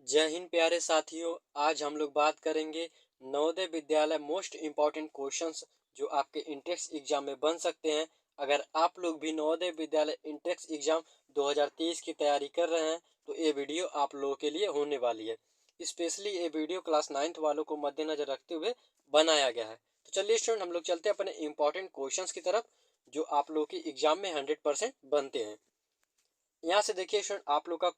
जय हिंद प्यारे साथियों। आज हम लोग बात करेंगे Navodaya Vidyalaya most important questions जो आपके इंटेक्स एग्जाम में बन सकते हैं। अगर आप लोग भी नवोदय विद्यालय इंटेक्स एग्जाम 2023 की तैयारी कर रहे हैं तो ये वीडियो आप लोगों के लिए होने वाली है। स्पेशली ये वीडियो क्लास 9th वालों को मद्देनजर रखते हुए बनाया गया है। तो चलिए स्टूडेंट, हम लोग चलते हैं अपने इम्पोर्टेंट क्वेश्चंस की तरफ जो आप लोगों की एग्जाम में 100% बनते हैं। यहाँ से देखिए स्टूडेंट, आप लोग का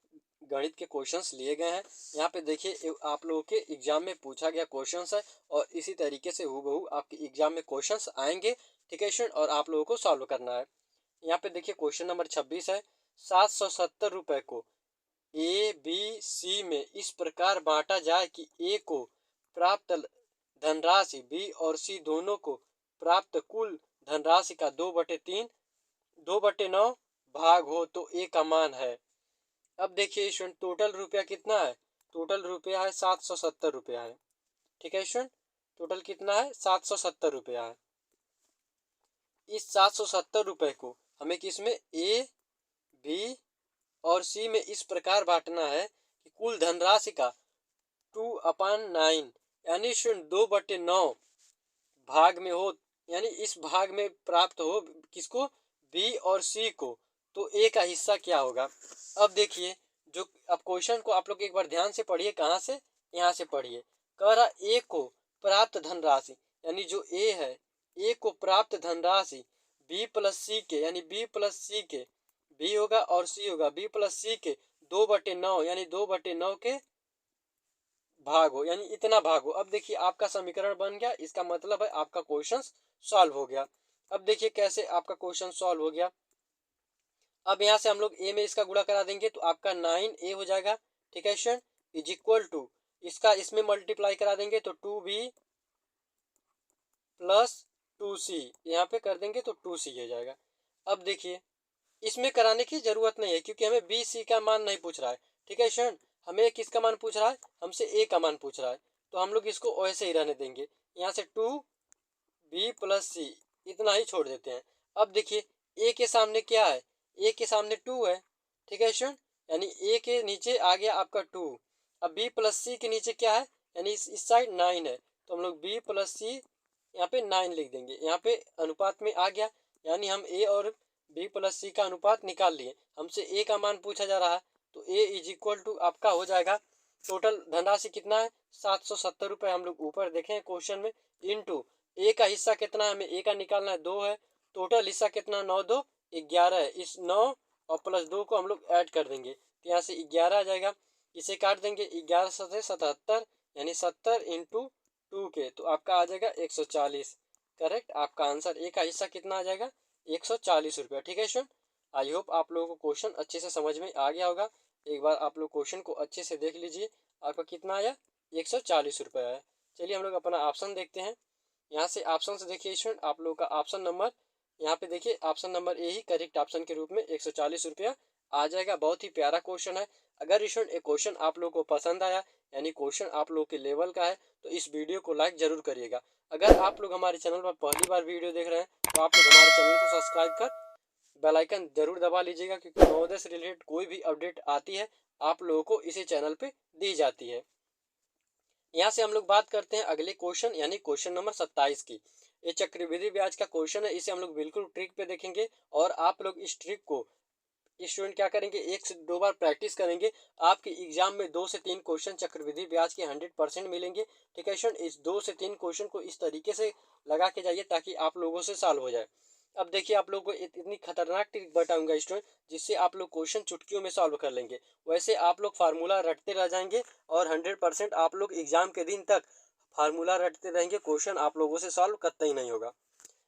गणित के क्वेश्चंस लिए गए हैं। यहाँ पे देखिए आप लोगों के एग्जाम में पूछा गया क्वेश्चंस है और इसी तरीके से हूबहू आपके एग्जाम में क्वेश्चंस आएंगे। ठीक है स्टूडेंट, और आप लोगों को सॉल्व करना है। यहाँ पे देखिए क्वेश्चन नंबर 26 है। 770 रुपए को ए बी सी में इस प्रकार बांटा जाए कि ए को प्राप्त धनराशि बी और सी दोनों को प्राप्त कुल धनराशि का 2/3 2/9 भाग हो तो ए का मान है। अब देखिए स्टूडेंट, टोटल रुपया कितना है? टोटल रुपया है 770 रुपया है। ठीक है स्टूडेंट, टोटल कितना है? 770 रुपया है। इस 770 रुपए को हमें किसमें ए बी और सी में इस प्रकार बांटना है कि कुल धनराशि का 2/9 यानी स्टूडेंट 2/9 भाग में हो, यानी इस भाग में प्राप्त हो किसको? बी और सी को। तो ए का हिस्सा क्या होगा? अब देखिए, जो अब क्वेश्चन को आप लोग एक बार ध्यान से पढ़िए। कहाँ से? यहाँ से पढ़िए। कह रहा ए को प्राप्त धनराशि, यानी जो ए है, ए को प्राप्त धनराशि बी प्लस सी के, यानी बी प्लस सी के, बी होगा और सी होगा, बी प्लस सी के 2/9 यानी 2/9 के भाग हो, यानी इतना भाग हो। अब देखिए आपका समीकरण बन गया। इसका मतलब है आपका क्वेश्चन सॉल्व हो गया। अब देखिए कैसे आपका क्वेश्चन सॉल्व हो गया। अब यहाँ से हम लोग ए में इसका गुणा करा देंगे तो आपका 9a हो जाएगा। ठीक है स्टूडेंट, इज इक्वल टू इसका इसमें मल्टीप्लाई करा देंगे तो 2b प्लस 2c, यहाँ पे कर देंगे तो 2c हो जाएगा। अब देखिए इसमें कराने की जरूरत नहीं है क्योंकि हमें बी सी का मान नहीं पूछ रहा है। ठीक है स्टूडेंट, हमें किसका मान पूछ रहा है? हमसे ए का मान पूछ रहा है, तो हम लोग इसको वैसे ही रहने देंगे। यहाँ से 2b प्लस सी इतना ही छोड़ देते हैं। अब देखिए ए के सामने क्या है? ए के सामने 2 है। ठीक है स्टूडेंट, यानी ए के नीचे आ गया आपका 2। अब बी प्लस सी के नीचे क्या है? यानी इस साइड 9 है, तो हम लोग बी प्लस सी यहाँ पे 9 लिख देंगे। यहाँ पे अनुपात में आ गया, यानी हम ए और बी प्लस सी का अनुपात निकाल लिए। हमसे ए का मान पूछा जा रहा है, तो ए इज इक्वल टू आपका हो जाएगा टोटल धनराशि कितना है? 770 रुपये। हम लोग ऊपर देखें क्वेश्चन में, इनटू ए का हिस्सा कितना है? हमें ए का निकालना है, 2 है। टोटल हिस्सा कितना? 9 2 11 है। इस 9 और प्लस 2 को हम लोग ऐड कर देंगे तो यहाँ से 11 आ जाएगा। इसे काट देंगे, 11 से 77 यानी 70 इंटू 2 के, तो आपका आ जाएगा 140। करेक्ट, आपका आंसर ए का हिस्सा कितना आ जाएगा? 140 रुपया। ठीक है स्टूडेंट, आई होप आप लोगों को क्वेश्चन अच्छे से समझ में आ गया होगा। एक बार आप लोग क्वेश्चन को अच्छे से देख लीजिए। आपका कितना आया? 140 रुपया है। चलिए हम लोग अपना ऑप्शन देखते हैं। यहाँ से ऑप्शन से देखिए स्टूडेंट, आप लोग का ऑप्शन नंबर यहाँ पे देखिए, option number A he correct option के रूप में 140 रुपया आ जाएगा। बहुत ही प्यारा क्वेश्चन है। अगर स्टूडेंट ये क्वेश्चन आप लोग को पसंद आया, यानी क्वेश्चन आप लोग के लेवल का है, तो इस वीडियो को लाइक जरूर करिएगा। अगर आप लोग हमारे चैनल पर पहली बार वीडियो देख रहे हैं तो आप लोग हमारे चैनल को सब्सक्राइब कर बेल आइकन जरूर दबा लीजिएगा, क्योंकि नवोदय से रिलेटेड कोई भी अपडेट आती है आप लोगों को इसी चैनल पे दी जाती है। यहाँ से हम लोग बात करते हैं अगले क्वेश्चन, यानी क्वेश्चन नंबर 27 की। ये चक्रवृद्धि ब्याज का क्वेश्चन है। इसे हम लोग बिल्कुल ट्रिक पे देखेंगे और आप लोग इस ट्रिक को स्टूडेंट क्या करेंगे, 1 से 2 बार प्रैक्टिस करेंगे। आपके एग्जाम में 2 से 3 क्वेश्चन चक्रवृद्धि ब्याज के 100% मिलेंगे। ठीक है स्टूडेंट, इस 2 से 3 क्वेश्चन को इस तरीके से लगा के जाइए ताकि आप लोगों से सॉल्व हो जाए। अब देखिए आप लोगों को इतनी खतरनाक ट्रिक बताऊंगा स्टूडेंट, जिससे आप लोग क्वेश्चन चुटकियों में सॉल्व कर लेंगे। वैसे आप लोग फार्मूला रटते रह जाएंगे और 100% आप लोग एग्जाम के दिन तक फार्मूला रटते रहेंगे। क्वेश्चन आप लोगों से सॉल्व कतई नहीं होगा।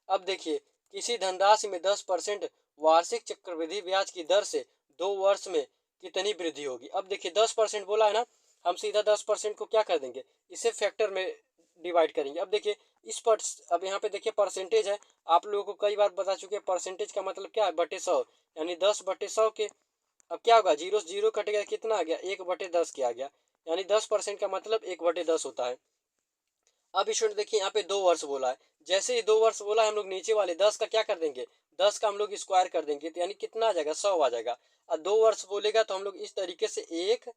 अब देखिए, किसी धनराशि में 10% वार्षिक चक्रवृद्धि ब्याज की दर से 2 वर्ष में कितनी वृद्धि होगी? अब देखिए 10% बोला है ना, हम सीधा 10% को क्या कर देंगे, इसे फैक्टर में डिवाइड करेंगे। अब देखिए अब यहाँ पे देखिए परसेंटेज है। आप लोगों को कई बार बता चुके हैं परसेंटेज का मतलब क्या है, बटे 100, यानी 10/100 के। अब क्या होगा, जीरो से जीरो कटेगा, कितना आ गया? 1/10 के आ गया, यानी 10% का मतलब 1/10 होता है। अब स्टूडेंट देखिए यहाँ पे 2 वर्ष बोला है। जैसे ही 2 वर्ष बोला है, हम लोग नीचे वाले 10 का क्या कर देंगे, 10 का हम लोग स्क्वायर कर देंगे, तो यानी कितना आ जाएगा? 100 आ जाएगा। और 2 वर्ष बोलेगा तो हम लोग इस तरीके से 1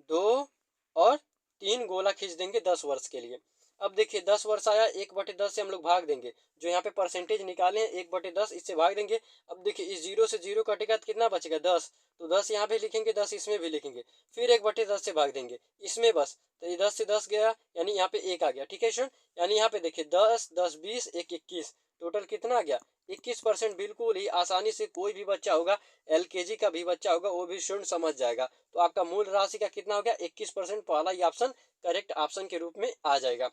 2 और 3 गोला खींच देंगे 10 वर्ष के लिए। अब देखिए 10 वर्ष आया, 1/10 से हम लोग भाग देंगे, जो यहाँ पे परसेंटेज निकाले हैं 1/10 इससे भाग देंगे। अब देखिए इस 0 से 0 कटेगा तो कितना बचेगा 10, तो 10 यहाँ पे लिखेंगे, 10 इसमें भी लिखेंगे, फिर 1/10 से भाग देंगे इसमें बस, तो ये 10 से 10 गया यानी यहाँ पे 1 आ गया। ठीक है स्टूडेंट, यानी यहाँ पे देखिए 10 10 20 1 21, टोटल कितना आ गया 21%। बिल्कुल ही आसानी से कोई भी बच्चा होगा, एलकेजी का भी बच्चा होगा, वो भी स्टूडेंट समझ जाएगा। तो आपका मूल राशि का कितना हो गया 21%, पहला ही ऑप्शन करेक्ट ऑप्शन के रूप में आ जाएगा।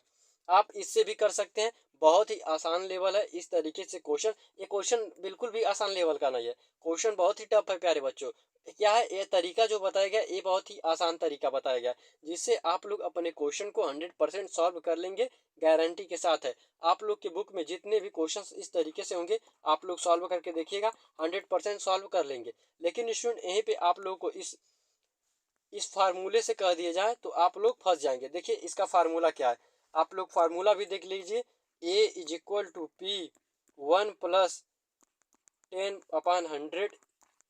आप इससे भी कर सकते हैं, बहुत ही आसान लेवल है इस तरीके से क्वेश्चन। ये क्वेश्चन बिल्कुल भी आसान लेवल का नहीं है, क्वेश्चन बहुत ही टफ है प्यारे बच्चों। क्या है ये तरीका जो बताया गया, ये बहुत ही आसान तरीका बताया गया, जिससे आप लोग अपने क्वेश्चन को 100% सॉल्व कर लेंगे, गारंटी के साथ है। आप लोग के बुक में जितने भी क्वेश्चन इस तरीके से होंगे, आप लोग सॉल्व करके देखिएगा, 100% सॉल्व कर लेंगे। लेकिन स्टूडेंट यहीं पे आप लोगों को इस फार्मूले से कह दिया जाए तो आप लोग फंस जाएंगे। देखिए इसका फार्मूला क्या है, आप लोग फार्मूला भी देख लीजिए, ए इज इक्वल टू पी 1 + 10/100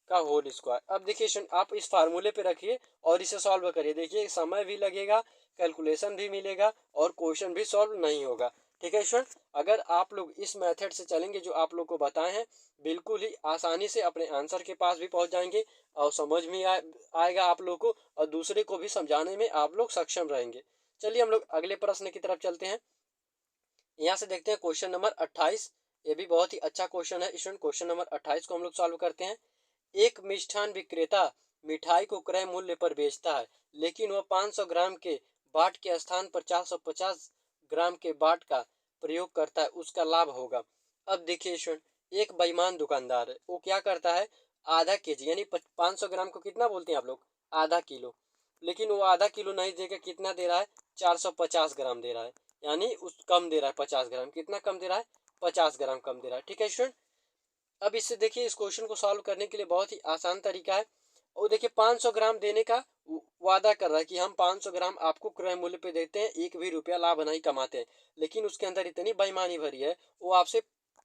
का होल स्क्वायर। अब देखिए आप इस फार्मूले पे रखिए और इसे सॉल्व करिए, देखिए समय भी लगेगा, कैलकुलेशन भी मिलेगा और क्वेश्चन भी सॉल्व नहीं होगा। ठीक है स्टूडेंट, अगर आप लोग इस मेथड से चलेंगे जो आप लोग को बताए हैं, बिल्कुल ही आसानी से अपने आंसर के पास भी पहुंच जाएंगे और समझ में आएगा आप लोग को, और दूसरे को भी समझाने में आप लोग सक्षम रहेंगे। चलिए हम लोग अगले प्रश्न की तरफ चलते हैं। यहाँ से देखते हैं क्वेश्चन नंबर 28। ये भी बहुत ही अच्छा क्वेश्चन है स्टूडेंट। क्वेश्चन नंबर 28 को हम लोग सॉल्व करते हैं। एक मिष्ठान विक्रेता मिठाई को क्रय मूल्य पर बेचता है, लेकिन वह 500 ग्राम के बाट के स्थान पर 450 ग्राम के बाट का प्रयोग करता है, उसका लाभ होगा। अब देखिए स्टूडेंट, एक बेईमान दुकानदार है, वो क्या करता है, आधा केजी यानी 500 ग्राम को कितना बोलते हैं आप लोग, आधा किलो, लेकिन वो आधा किलो नहीं देकर कितना दे रहा है, 450 ग्राम दे रहा है, यानी उस कम दे रहा है 50 ग्राम। कितना कम दे रहा है, 50 ग्राम कम दे रहा है। ठीक है स्टूडेंट, अब इससे देखिए इस क्वेश्चन को सॉल्व करने के लिए बहुत ही आसान तरीका है। और देखिए 500 ग्राम देने का वादा कर रहा है कि हम 500 ग्राम आपको क्रय मूल्य पे देते हैं, 1 भी रुपया लाभ नहीं कमाते हैं, लेकिन उसके अंदर इतनी बेईमानी भरी है, वो आपसे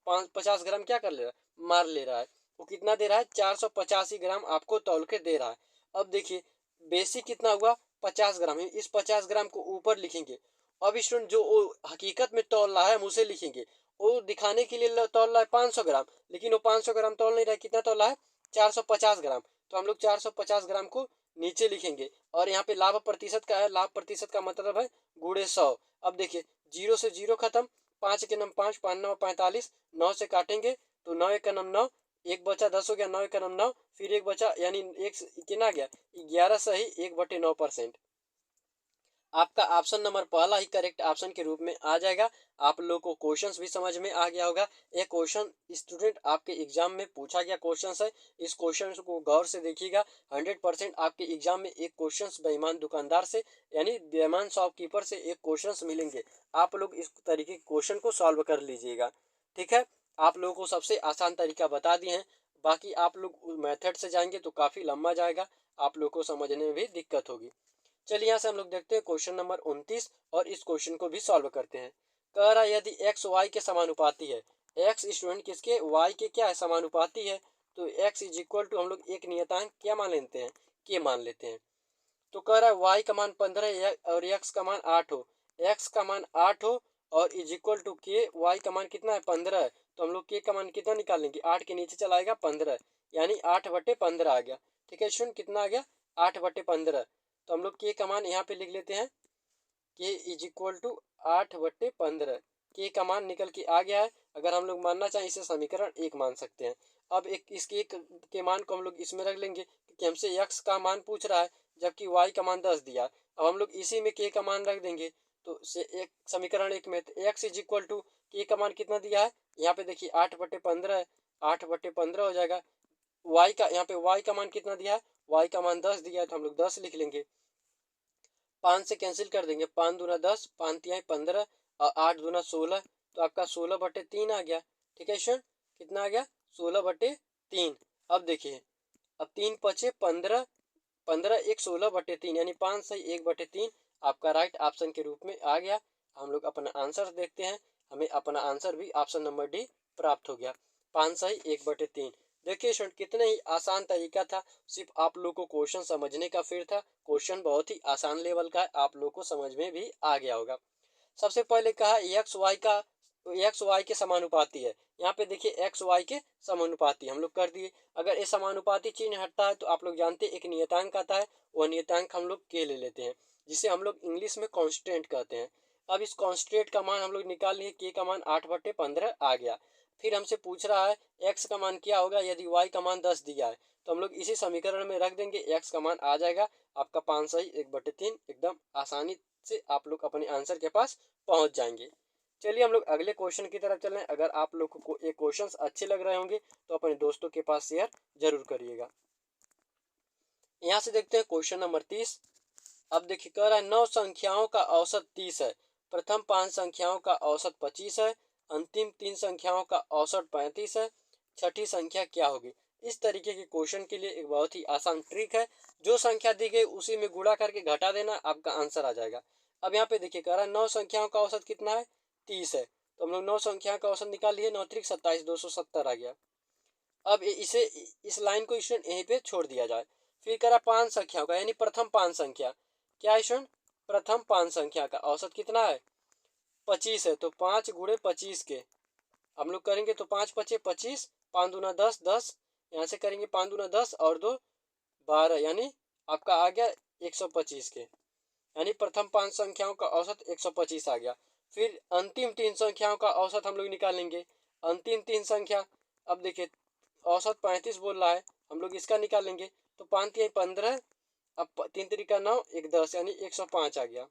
50 ग्राम क्या कर ले रहा है, मार ले रहा है। वो कितना दे रहा है, 485 ग्राम आपको तौल के दे रहा है। अब देखिए बेसिक कितना हुआ, 50 ग्राम है, इस 50 ग्राम को ऊपर लिखेंगे। अब स्टूडेंट जो वो हकीकत में तौल रहा है हम उसे लिखेंगे। वो दिखाने के लिए तौल रहा है 500 ग्राम, लेकिन वो 500 ग्राम तौल नहीं रहा है, कितना तौल रहा है, 450 ग्राम। तो हम लोग 450 ग्राम को नीचे लिखेंगे। और यहाँ पे लाभ प्रतिशत का है, लाभ प्रतिशत का मतलब है गुणे 100। अब देखिए 0 से 0 खत्म, 5 के नम 5, 5 9 45, 9 से काटेंगे तो 9 एक का नम 9, एक बचा 10 हो गया, 9 एक का नम 9, फिर एक बचा यानी एक कितना गया 11 सही 1/9%। आपका ऑप्शन नंबर पहला ही करेक्ट ऑप्शन के रूप में आ जाएगा। आप लोगों को क्वेश्चंस भी समझ में आ गया होगा। ये क्वेश्चन स्टूडेंट आपके एग्जाम में पूछा गया क्वेश्चन है, इस क्वेश्चन को गौर से देखिएगा। 100% आपके एग्जाम में एक क्वेश्चन बेईमान दुकानदार से यानी बेईमान शॉपकीपर से एक क्वेश्चन मिलेंगे। आप लोग इस तरीके के क्वेश्चन को सॉल्व कर लीजिएगा। ठीक है, आप लोगों को सबसे आसान तरीका बता दिए हैं, बाकी आप लोग मेथड से जाएंगे तो काफ़ी लंबा जाएगा, आप लोग को समझने में भी दिक्कत होगी। चलिए यहाँ से हम लोग देखते हैं क्वेश्चन नंबर 29 और इस क्वेश्चन को भी सॉल्व करते हैं। कह रहा है यदि x y के समानुपाती है, x स्टूडेंट किसके, y के क्या है, समानुपाती है, तो x इज इक्वल टू हम लोग एक नियतांक क्या मान लेते हैं, k मान लेते हैं। तो कह रहा है y का मान 15 और x का मान 8 हो, x का मान 8 हो और is equal to k, y का मान कितना है 15 है, तो हम लोग k का मान कितना निकालेंगे, 8 के नीचे चला आएगा 15, यानी 8/15 आ गया। ठीक है स्टूडेंट, कितना आ गया 8/15। तो हम लोग के का मान यहाँ पे लिख लेते हैं, के इज इक्वल टू 8/15। के का मान निकल के आ गया है। अगर हम लोग मानना चाहें इसे समीकरण 1 मान सकते हैं। अब एक इसके के मान को हम लोग इसमें रख लेंगे क्योंकि हमसे x का मान पूछ रहा है, जबकि y का मान 10 दिया है। अब हम लोग इसी में के का मान रख देंगे, तो से एक समीकरण 1 में x इज इक्वल टू के का मान कितना दिया है, यहाँ पे देखिए 8/15 है, 8/15 हो जाएगा। y का यहाँ पे y का मान कितना दिया है, y का मान 10 दिया है, तो हम लोग 10 लिख लेंगे। 5 से कैंसिल कर देंगे, 5 दूना 10, 5 तिहाई 15 और 8 दूना 16, तो आपका 16/3 आ गया। ठीक है स्टूडेंट, कितना आ गया 16/3। अब देखिए अब 3 बचे 15, 15 एक 16/3 यानी 5 सही 1/3 आपका राइट ऑप्शन के रूप में आ गया। हम लोग अपना आंसर देखते हैं, हमें अपना आंसर भी ऑप्शन नंबर डी प्राप्त हो गया, 5 सही 1/3। देखिए स्टूडेंट कितने ही आसान तरीका था, सिर्फ आप लोग को क्वेश्चन समझने का फिर था। क्वेश्चन बहुत ही आसान लेवल का है, आप लोग को समझ में भी आ गया होगा। सबसे पहले कहा एक्स वाई के समानुपाती है। यहाँ पे देखिए एक्स वाई के समानुपाती हम लोग कर दिए। अगर ये समानुपाती चिन्ह हटता है तो आप लोग जानते हैं एक नियतांक आता है, वह नियतांक हम लोग के ले लेते हैं, जिसे हम लोग इंग्लिश में कांस्टेंट कहते हैं। अब इस कांस्टेंट का मान हम लोग निकाल लिए, के का मान 8/15 आ गया। फिर हमसे पूछ रहा है एक्स का मान क्या होगा यदि वाई का मान 10 दिया है, तो हम लोग इसी समीकरण में रख देंगे, एक्स का मान आ जाएगा आपका 5 सही 1/3। एकदम आसानी से आप लोग अपने आंसर के पास पहुंच जाएंगे। चलिए हम लोग अगले क्वेश्चन की तरफ चल रहे हैं। अगर आप लोग को ये क्वेश्चंस अच्छे लग रहे होंगे तो अपने दोस्तों के पास शेयर जरूर करिएगा। यहाँ से देखते हैं क्वेश्चन नंबर 30। अब देखिए कह रहा है 9 संख्याओं का औसत 30 है, प्रथम 5 संख्याओं का औसत 25 है, अंतिम 3 संख्याओं का औसत 35 है, छठी संख्या क्या होगी। इस तरीके के क्वेश्चन के लिए एक बहुत ही आसान ट्रिक है, जो संख्या दी गई उसी में गुणा करके घटा देना, आपका आंसर आ जाएगा। अब यहाँ पे देखिए कह रहा है 9 संख्याओं का औसत कितना है 30 है, तो हम लोग 9 संख्या का औसत निकाल लिए, 9 त्रिक 27 270 आ गया। अब इसे इस लाइन को स्टूडेंट यहीं पे छोड़ दिया जाए। फिर करा 5 संख्याओं का यानी प्रथम 5 संख्या क्या स्टूडेंट, प्रथम 5 संख्या का औसत कितना है 25 है, तो 5 गुणे 25 के हम लोग करेंगे तो 5 पचे 25, 5 दूना 10 10, यहाँ से करेंगे 5 दूना 10 और 2 12, यानी आपका आ गया 125 के, यानी प्रथम 5 संख्याओं का औसत 125 आ गया। फिर अंतिम 3 संख्याओं का औसत हम लोग निकालेंगे। अंतिम 3 संख्या, अब देखिए औसत 35 बोल रहा है, हम लोग इसका निकालेंगे तो 5 3 15, अब 3 3 9 1 10, यानी 105 आ गया।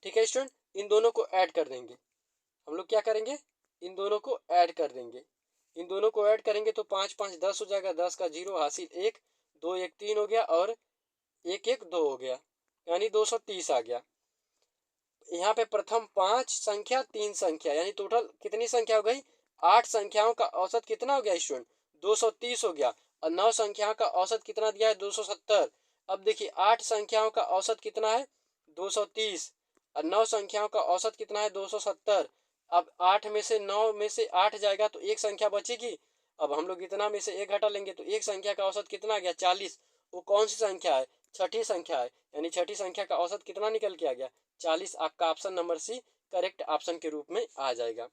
ठीक है स्टूडेंट, इन दोनों को ऐड कर देंगे। हम लोग क्या करेंगे, इन दोनों को ऐड कर देंगे। इन दोनों को ऐड करेंगे तो 5 5 10 हो जाएगा, 10 का 0 हासिल 1, 2 1 3 हो गया और 1 1 2 हो गया, यानी 230 आ गया। यहाँ पे प्रथम 5 संख्या 3 संख्या यानी टोटल कितनी संख्या हो गई 8 संख्याओं का औसत कितना हो गया स्टूडेंट 230 हो गया। और 9 संख्याओं का औसत कितना दिया है 270। अब देखिए 8 संख्याओं का औसत कितना है 230 और 9 संख्याओं का औसत कितना है 270। अब 8 में से 9 में से 8 जाएगा तो एक संख्या बचेगी। अब हम लोग इतना में से एक घटा लेंगे तो एक संख्या का औसत कितना आ गया 40। वो कौन सी संख्या है छठी संख्या है, यानी छठी संख्या का औसत कितना निकल के आ गया 40। आपका option number C correct option के रूप में आ जाएगा।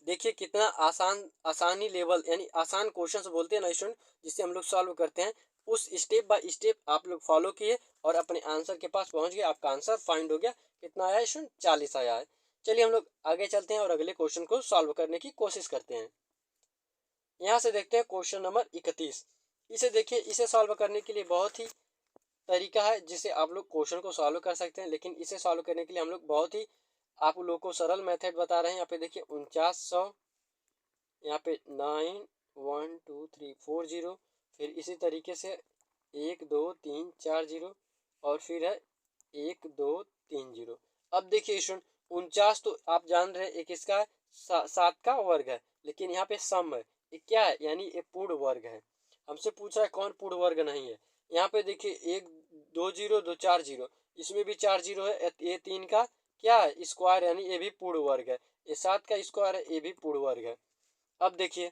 देखिए कितना आसानी लेवल यानी आसान क्वेश्चंस बोलते हैं ना स्टूडेंट, जिससे हम लोग सॉल्व करते हैं, उस स्टेप बाय स्टेप आप लोग फॉलो किए और अपने आंसर के पास पहुंच गए। आपका आंसर फाइंड हो गया, कितना आया स्टूडेंट 40 आया है। चलिए हम लोग आगे चलते हैं और अगले क्वेश्चन को सॉल्व करने की कोशिश करते हैं। यहाँ से देखते हैं क्वेश्चन नंबर 31। इसे देखिए, इसे सॉल्व करने के लिए बहुत ही तरीका है जिससे आप लोग क्वेश्चन को सॉल्व कर सकते हैं, लेकिन इसे सॉल्व करने के लिए हम लोग बहुत ही आप लोग को सरल मेथड बता रहे हैं। यहाँ पे देखिए 4900, यहाँ पे 9 1 2 3 4 0, फिर इसी तरीके से 1 2 3 4 0 और फिर है 1 2 3 0। अब देखिए स्टूडेंट 49 तो आप जान रहे हैं एक इसका 7 का वर्ग है, लेकिन यहाँ पे सम है, ये क्या है यानी ये पूर्ण वर्ग है। हमसे पूछ रहा है कौन पूर्ण वर्ग नहीं है। यहाँ पे देखिए 1 2 0 2 4 0, इसमें भी 4 0 है, ये 3 का क्या है स्क्वायर, यानी ये भी पूर्ण वर्ग है। ये 7 का स्क्वायर है, ये भी पूर्ण वर्ग है। अब देखिए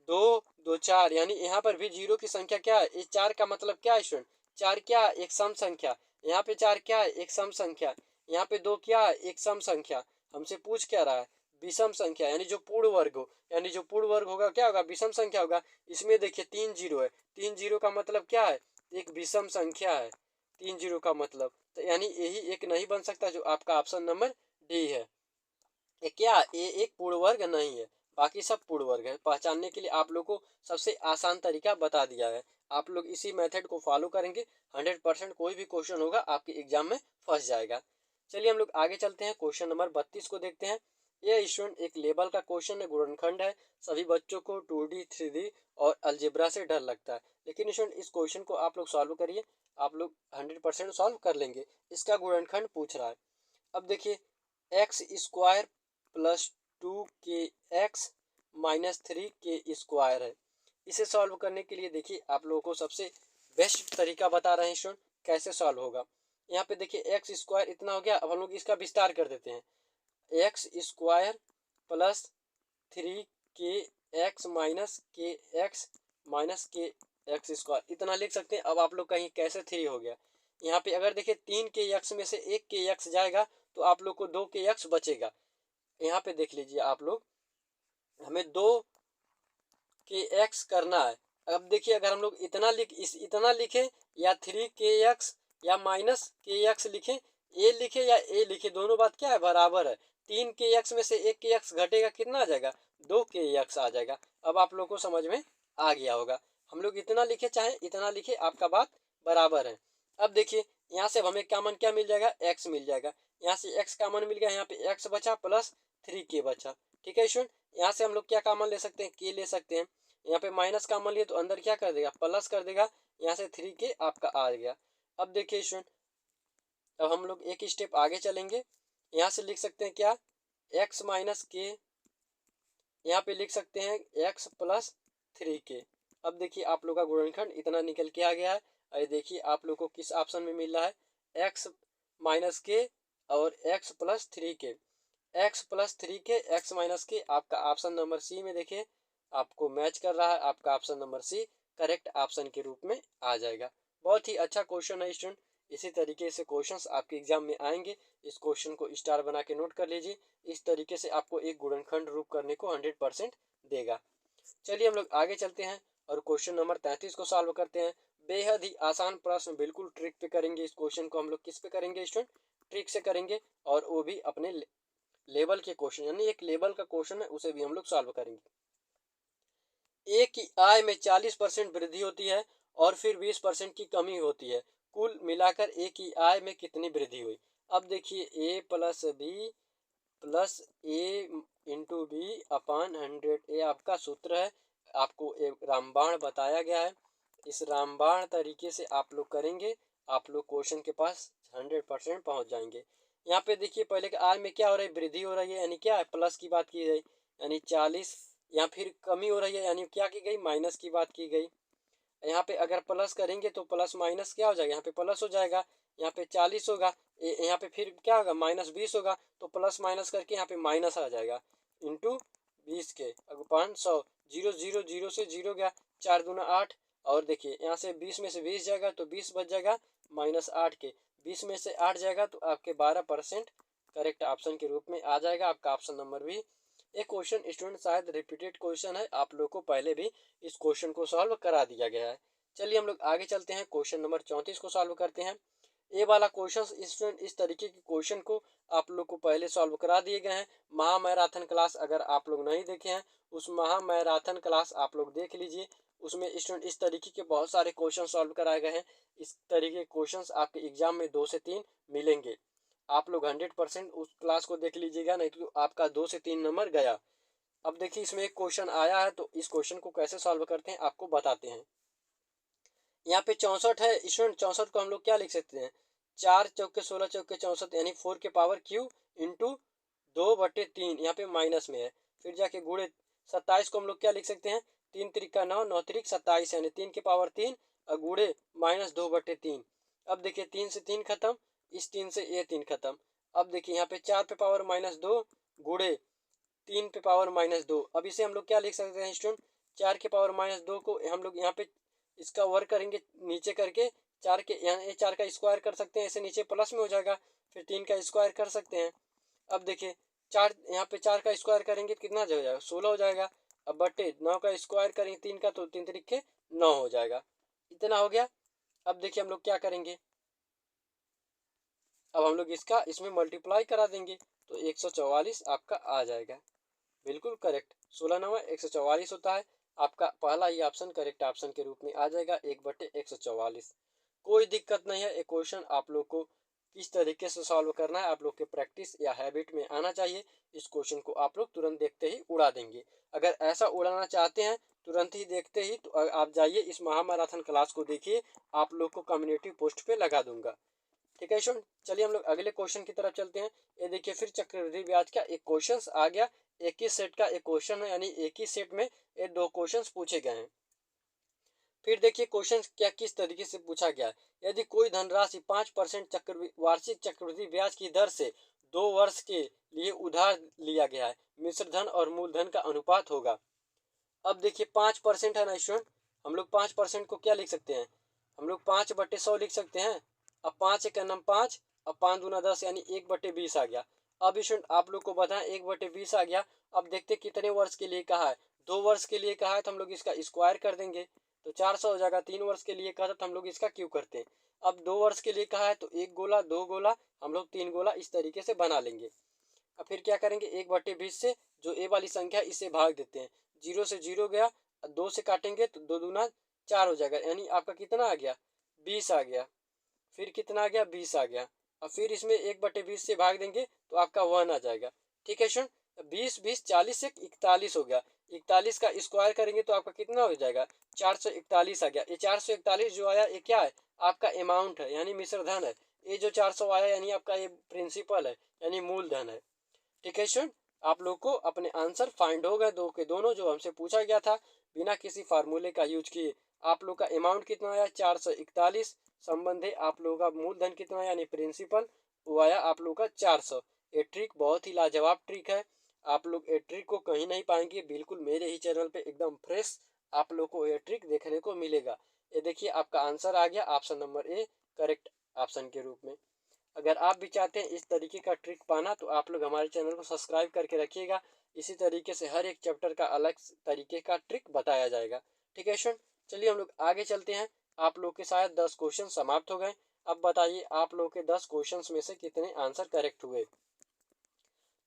2 2 4, यानी यहाँ पर भी जीरो की संख्या क्या है, इस 4 का मतलब क्या है स्टूडेंट 4 क्या है एक सम संख्या। यहाँ पे 4 क्या है एक सम संख्या। यहाँ पे 2 क्या है एक सम संख्या। हमसे पूछ क्या रहा है विषम संख्या, यानी जो पूर्ण वर्ग हो, यानी जो पूर्ण वर्ग होगा क्या होगा विषम संख्या होगा। इसमें देखिए 3 जीरो है, 3 जीरो का मतलब क्या है एक विषम संख्या है 3 जीरो का मतलब, तो यानी यही एक नहीं बन सकता, जो आपका ऑप्शन नंबर डी है। ये क्या ये एक पूर्ण वर्ग नहीं है, बाकी सब पूर्ण वर्ग है। पहचानने के लिए आप लोग को सबसे आसान तरीका बता दिया है, आप लोग इसी मेथड को फॉलो करेंगे 100% कोई भी क्वेश्चन होगा आपके एग्जाम में फंस जाएगा। चलिए हम लोग आगे चलते हैं, क्वेश्चन नंबर 32 को देखते हैं। यह स्टूडेंट एक लेवल का क्वेश्चन है, गुणनखंड है। सभी बच्चों को 2D 3D और अलजेब्रा से डर लगता है, लेकिन स्टूडेंट इस क्वेश्चन को आप लोग सॉल्व करिए, आप लोग 100% सॉल्व कर लेंगे। इसका गुणनखंड पूछ रहा है। अब देखिए एक्स स्क्वायर प्लस 2 के एक्स माइनस 3 के स्क्वायर है। इसे सॉल्व करने के लिए देखिए आप लोगों को सबसे बेस्ट तरीका बता रहे हैं स्टूडेंट कैसे सॉल्व होगा। यहाँ पे देखिए एक्स स्क्वायर इतना हो गया, अब हम लोग इसका विस्तार कर देते हैं। X square plus 3 x minus के एक्स माइनस के एक्स स्क्वायर, इतना लिख सकते हैं। अब आप लोग कहीं कैसे 3 हो गया, यहाँ पे अगर देखिए 3 के एक्स में से 1 के एक्स जाएगा तो आप लोग को 2 के एक्स बचेगा। यहाँ पे देख लीजिए आप लोग, हमें 2 के एक्स करना है। अब देखिए अगर हम लोग इतना लिखें या 3 के एक्स या माइनस के एक्स लिखें, ए लिखे या ए लिखे, दोनों बात क्या है, बराबर है। 3 के एक्स में से 1 के एक्स घटेगा, कितना आ जाएगा, 2 के एक्स आ जाएगा। अब आप लोग को समझ में आ गया होगा। हम लोग इतना लिखे चाहे इतना लिखे, आपका बात बराबर है। अब देखिए यहाँ से अब हमें कॉमन क्या मिल जाएगा, एक्स मिल जाएगा। यहाँ से एक्स कॉमन मिल गया, यहाँ पे एक्स बचा प्लस 3 के बचा। ठीक है स्टूडेंट, यहाँ से हम लोग क्या कॉमन ले सकते हैं, के ले सकते हैं। यहाँ पे माइनस कॉमन लिए तो अंदर क्या कर देगा, प्लस कर देगा। यहाँ से 3 के आपका आ गया। अब देखिए स्टूडेंट, अब हम लोग एक स्टेप आगे चलेंगे। यहाँ से लिख सकते हैं क्या, एक्स माइनस के, यहाँ पे लिख सकते हैं एक्स प्लस 3 के। अब देखिए आप लोग का गुणनखंड इतना निकल के आ गया है। अरे देखिए आप लोग को किस ऑप्शन में मिल रहा है, एक्स माइनस के और एक्स प्लस 3 के। एक्स प्लस 3 के एक्स माइनस के, आपका ऑप्शन नंबर सी में देखिए आपको मैच कर रहा है। आपका option number C correct option के रूप में आ जाएगा। बहुत ही अच्छा क्वेश्चन है स्टूडेंट। इसी तरीके से क्वेश्चंस आपके एग्जाम में आएंगे। इस क्वेश्चन को स्टार बना के नोट कर लीजिए। इस तरीके से आपको एक गुणनखंड रूप करने को 100% देगा। चलिए हम लोग आगे चलते हैं और क्वेश्चन नंबर 33 को सॉल्व करते हैं। बेहद ही आसान प्रश्न, बिल्कुल ट्रिक पे करेंगे। इस क्वेश्चन को हम लोग किस पे करेंगे स्टूडेंट, ट्रिक से करेंगे, और वो भी अपने लेवल के क्वेश्चन, यानी एक लेवल का क्वेश्चन है, उसे भी हम लोग सॉल्व करेंगे। ए की आय में 40% वृद्धि होती है और फिर 20% की कमी होती है। कुल मिलाकर ए की आय में कितनी वृद्धि हुई। अब देखिए ए प्लस बी प्लस ए इंटू बी अपान 100, ये आपका सूत्र है। आपको एक रामबाण बताया गया है। इस रामबाण तरीके से आप लोग करेंगे, आप लोग क्वेश्चन के पास 100% पहुंच जाएंगे। यहाँ पे देखिए पहले के आय में क्या हो रहा है, वृद्धि हो रही है, यानी क्या है, प्लस की बात की गई, यानी 40। यहाँ फिर कमी हो रही है, यानी क्या की गई, माइनस की बात की गई। यहाँ पे अगर प्लस करेंगे तो प्लस माइनस क्या हो जाएगा, यहाँ पे प्लस हो जाएगा। यहाँ पे 40 होगा, यहाँ पे फिर क्या होगा, -20 होगा, तो प्लस माइनस करके यहाँ पे माइनस आ जाएगा इंटू 20 के अपान 100। 0 0 0 से 0 गया, 4 दूना 8। और देखिए यहाँ से 20 में से 20 जाएगा तो 20 बच जाएगा -8 के। 20 में से 8 जाएगा तो आपके 12% करेक्ट ऑप्शन के रूप में आ जाएगा। आपका ऑप्शन नंबर भी। एक क्वेश्चन स्टूडेंट शायद रिपीटेड क्वेश्चन है, आप लोग को पहले भी इस क्वेश्चन को सॉल्व करा दिया गया है। चलिए हम लोग आगे चलते हैं, क्वेश्चन नंबर 34 को सॉल्व करते हैं। ये वाला क्वेश्चन स्टूडेंट, इस तरीके के क्वेश्चन को आप लोग को पहले सॉल्व करा दिए गए हैं। महामैराथन क्लास अगर आप लोग नहीं देखे हैं, उस महामैराथन क्लास आप लोग देख लीजिए। उसमें स्टूडेंट इस तरीके के बहुत सारे क्वेश्चन सॉल्व कराए गए हैं। इस तरीके के क्वेश्चन आपके एग्जाम में 2 से 3 मिलेंगे। आप लोग 100% उस क्लास को देख लीजिएगा, नहीं तो आपका 2 से 3 नंबर गया। अब देखिए इसमें एक क्वेश्चन आया है, तो इस क्वेश्चन को कैसे सॉल्व करते हैं आपको बताते हैं। यहाँ पे 64 है स्टूडेंट, 64 को हम लोग क्या लिख सकते हैं, 4 चौके 16 चौके 64, यानी 4 के पावर क्यू इंटू 2/3, यहाँ पे माइनस में है। फिर जाके गुणे 27 को हम लोग क्या लिख सकते हैं, 3 त्रिका 9, 9 त्रिक 27, यानी 3 के पावर 3 और गुणे -2/3। अब देखिए 3 से 3 खत्म, इस 3 से ये 3 खत्म। अब देखिए यहाँ पे 4 पे पावर -2 गुणे 3 पे पावर -2। अब इसे हम लोग क्या लिख सकते हैं स्टूडेंट, 4 के पावर -2 को हम लोग यहाँ पे इसका वर्ग करेंगे नीचे करके, 4 के यहाँ 4 का स्क्वायर कर सकते हैं, ऐसे नीचे प्लस में हो जाएगा। फिर 3 का स्क्वायर कर सकते हैं। अब देखिए 4, यहाँ पे 4 का स्क्वायर करेंगे कितना हो जाएगा, 16 हो जाएगा। अब बटे 9 का स्क्वायर करेंगे 3 का, तो 3 त्रिक के 9 हो जाएगा। इतना हो गया। अब देखिए हम लोग क्या करेंगे, अब हम लोग इसका इसमें मल्टीप्लाई करा देंगे, तो 144 आपका आ जाएगा। बिल्कुल करेक्ट, 16 9 144 होता है। आपका पहला ही ऑप्शन करेक्ट ऑप्शन के रूप में आ जाएगा, 1/144। कोई दिक्कत नहीं है। एक क्वेश्चन आप लोग को किस तरीके से सॉल्व करना है, आप लोग के प्रैक्टिस या हैबिट में आना चाहिए। इस क्वेश्चन को आप लोग तुरंत देखते ही उड़ा देंगे। अगर ऐसा उड़ाना चाहते हैं तुरंत ही देखते ही, तो आप जाइए इस महामैराथन क्लास को देखिए, आप लोग को कम्युनिटी पोस्ट पे लगा दूंगा। ठीक है स्टूडेंट, चलिए हम लोग अगले क्वेश्चन की तरफ चलते हैं। ये देखिए फिर चक्रवृद्धि ब्याज का एक क्वेश्चन आ गया। एक ही सेट का एक क्वेश्चन है, यानी एक ही सेट में ये 2 क्वेश्चन पूछे गए हैं। फिर देखिए क्वेश्चन क्या किस तरीके से पूछा गया है। यदि कोई धनराशि 5% वार्षिक चक्रवृद्धि ब्याज की दर से 2 वर्ष के लिए उधार लिया गया है, मिश्र धन और मूलधन का अनुपात होगा। अब देखिए 5% है ना स्टूडेंट, हम लोग 5% को क्या लिख सकते हैं, हम लोग 5/100 लिख सकते हैं। अब 5 एक नम 5, अब 5 दूना 10 यानी 1/20 आ गया। अब स्टूडेंट आप लोग को बताएं 1/20 आ गया। अब देखते कितने वर्ष के लिए कहा है, 2 वर्ष के लिए कहा है तो हम लोग इसका स्क्वायर कर देंगे तो 400 हो जाएगा। 3 वर्ष के लिए कहा था तो हम लोग इसका क्यों करते हैं। अब 2 वर्ष के लिए कहा है तो 1 गोला 2 गोला हम लोग 3 गोला इस तरीके से बना लेंगे। अब फिर क्या करेंगे, 1/20 से जो ए वाली संख्या इसे भाग देते हैं, 0 से 0 गया, 2 से काटेंगे तो 2 दूना 4 हो जाएगा, यानी आपका कितना आ गया 20 आ गया। फिर कितना आ गया 20 आ गया। अब फिर इसमें 1/20 से भाग देंगे तो आपका 1 आ जाएगा। ठीक है सुन, 20 40 से 41 हो गया, 41 का स्क्वायर करेंगे तो आपका कितना हो जाएगा 441 आ गया। ये 441 जो आया ये क्या है, आपका अमाउंट है यानी मिश्रधन है। ये जो 400 आया यानी आपका ये प्रिंसिपल है यानी मूलधन है। ठीक है स्टूडेंट, आप लोग को अपने आंसर फाइंड हो गए दो के दोनों जो हमसे पूछा गया था बिना किसी फार्मूले का यूज किए। आप लोग का अमाउंट कितना आया 441, संबंध है आप लोगों का मूलधन कितना आया यानी प्रिंसिपल वो आया आप लोग का 400। ये ट्रिक बहुत ही लाजवाब ट्रिक है, आप लोग ये ट्रिक को कहीं नहीं पाएंगे, बिल्कुल मेरे ही चैनल पे एकदम फ्रेश आप लोग को ये ट्रिक देखने को मिलेगा। ये देखिए आपका आंसर आ गया option number A correct option के रूप में। अगर आप भी चाहते हैं इस तरीके का ट्रिक पाना तो आप लोग हमारे चैनल को सब्सक्राइब करके रखिएगा। इसी तरीके से हर एक चैप्टर का अलग तरीके का ट्रिक बताया जाएगा। ठीक है स्टूडेंट, चलिए हम लोग आगे चलते हैं। आप लोग के शायद 10 क्वेश्चन समाप्त हो गए। अब बताइए आप लोग के 10 क्वेश्चन में से कितने आंसर करेक्ट हुए।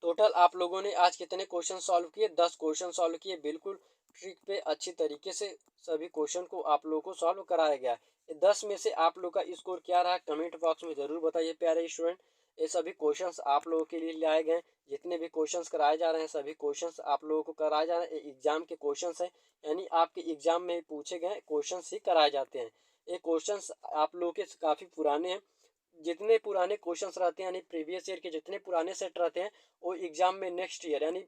टोटल आप लोगों ने आज कितने क्वेश्चन सॉल्व किए, 10 क्वेश्चन सॉल्व किए। बिल्कुल ट्रिक पे अच्छी तरीके से सभी क्वेश्चन को आप लोगों को सॉल्व कराया गया है। 10 में से आप लोग का स्कोर क्या रहा कमेंट बॉक्स में जरूर बताइए प्यारे स्टूडेंट। ये सभी क्वेश्चंस आप लोगों के लिए लाए गए, जितने भी क्वेश्चंस कराए जा रहे हैं सभी क्वेश्चंस आप लोगों को कराए जा रहे हैं। एग्जाम के क्वेश्चंस हैं यानी आपके एग्जाम में पूछे गए क्वेश्चंस ही कराए जाते हैं। ये क्वेश्चंस आप लोगों के काफ़ी पुराने हैं, जितने पुराने क्वेश्चंस रहते हैं यानी प्रीवियस ईयर के जितने पुराने सेट रहते हैं वो एग्जाम में नेक्स्ट ईयर यानी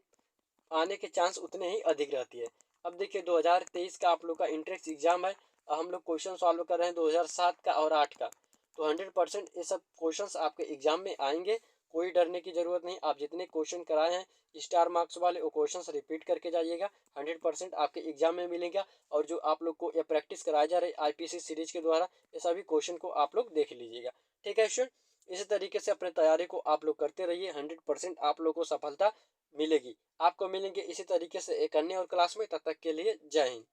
आने के चांस उतने ही अधिक रहती है। अब देखिए 2023 का आप लोग का इंट्रेंस एग्जाम है, हम लोग क्वेश्चन सॉल्व कर रहे हैं 2007 का और 8 का, तो 100% ये सब क्वेश्चंस आपके एग्जाम में आएंगे। कोई डरने की ज़रूरत नहीं, आप जितने क्वेश्चन कराए हैं स्टार मार्क्स वाले वो क्वेश्चंस रिपीट करके जाइएगा, 100% आपके एग्जाम में मिलेगा। और जो आप लोग को ये प्रैक्टिस कराया जा रहा है आईपीसी सीरीज के द्वारा ये सभी क्वेश्चन को आप लोग देख लीजिएगा। ठीक है स्टूडेंट, इसी तरीके से अपने तैयारी को आप लोग करते रहिए, 100% आप लोग को सफलता मिलेगी। आपको मिलेंगे इसी तरीके से एक अन्य और क्लास में, तब तक के लिए जय हिंद।